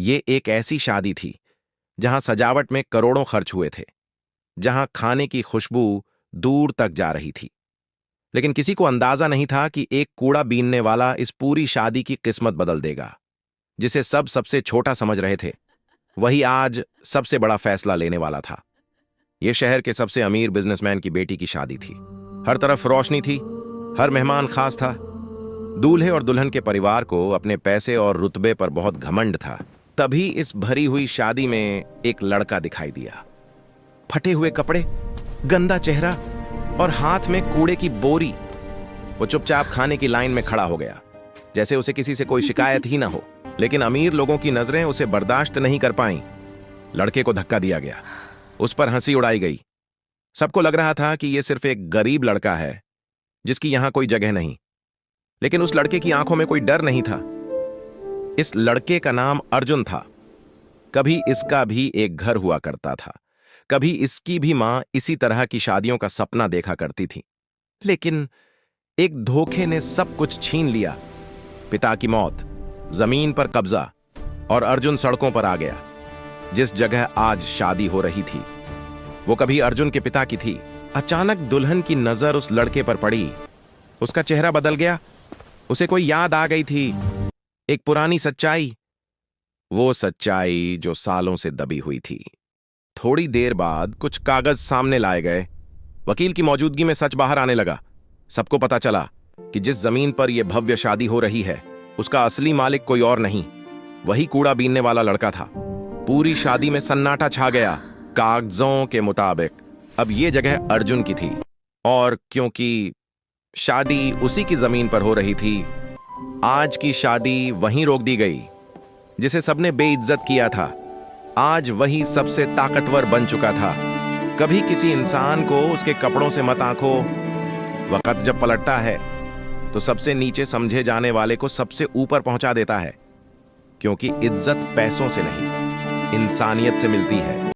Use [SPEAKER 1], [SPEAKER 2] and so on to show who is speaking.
[SPEAKER 1] ये एक ऐसी शादी थी जहां सजावट में करोड़ों खर्च हुए थे, जहां खाने की खुशबू दूर तक जा रही थी। लेकिन किसी को अंदाजा नहीं था कि एक कूड़ा बीनने वाला इस पूरी शादी की किस्मत बदल देगा। जिसे सब सबसे छोटा समझ रहे थे, वही आज सबसे बड़ा फैसला लेने वाला था। यह शहर के सबसे अमीर बिजनेसमैन की बेटी की शादी थी। हर तरफ रोशनी थी, हर मेहमान खास था। दूल्हे और दुल्हन के परिवार को अपने पैसे और रुतबे पर बहुत घमंड था। तभी इस भरी हुई शादी में एक लड़का दिखाई दिया। फटे हुए कपड़े, गंदा चेहरा और हाथ में कूड़े की बोरी। वो चुपचाप खाने की लाइन में खड़ा हो गया, जैसे उसे किसी से कोई शिकायत ही ना हो। लेकिन अमीर लोगों की नजरें उसे बर्दाश्त नहीं कर पाईं। लड़के को धक्का दिया गया, उस पर हंसी उड़ाई गई। सबको लग रहा था कि यह सिर्फ एक गरीब लड़का है जिसकी यहां कोई जगह नहीं। लेकिन उस लड़के की आंखों में कोई डर नहीं था। इस लड़के का नाम अर्जुन था। कभी इसका भी एक घर हुआ करता था, कभी इसकी भी मां इसी तरह की शादियों का सपना देखा करती थी। लेकिन एक धोखे ने सब कुछ छीन लिया। पिता की मौत, जमीन पर कब्जा, और अर्जुन सड़कों पर आ गया। जिस जगह आज शादी हो रही थी, वो कभी अर्जुन के पिता की थी। अचानक दुल्हन की नजर उस लड़के पर पड़ी। उसका चेहरा बदल गया। उसे कोई याद आ गई थी, एक पुरानी सच्चाई, वो सच्चाई जो सालों से दबी हुई थी। थोड़ी देर बाद कुछ कागज सामने लाए गए। वकील की मौजूदगी में सच बाहर आने लगा। सबको पता चला कि जिस जमीन पर यह भव्य शादी हो रही है, उसका असली मालिक कोई और नहीं, वही कूड़ा बीनने वाला लड़का था। पूरी शादी में सन्नाटा छा गया। कागजों के मुताबिक अब यह जगह अर्जुन की थी, और क्योंकि शादी उसी की जमीन पर हो रही थी, आज की शादी वहीं रोक दी गई। जिसे सबने बेइज्जत किया था, आज वही सबसे ताकतवर बन चुका था। कभी किसी इंसान को उसके कपड़ों से मत आंको। वक्त जब पलटता है तो सबसे नीचे समझे जाने वाले को सबसे ऊपर पहुंचा देता है, क्योंकि इज्जत पैसों से नहीं, इंसानियत से मिलती है।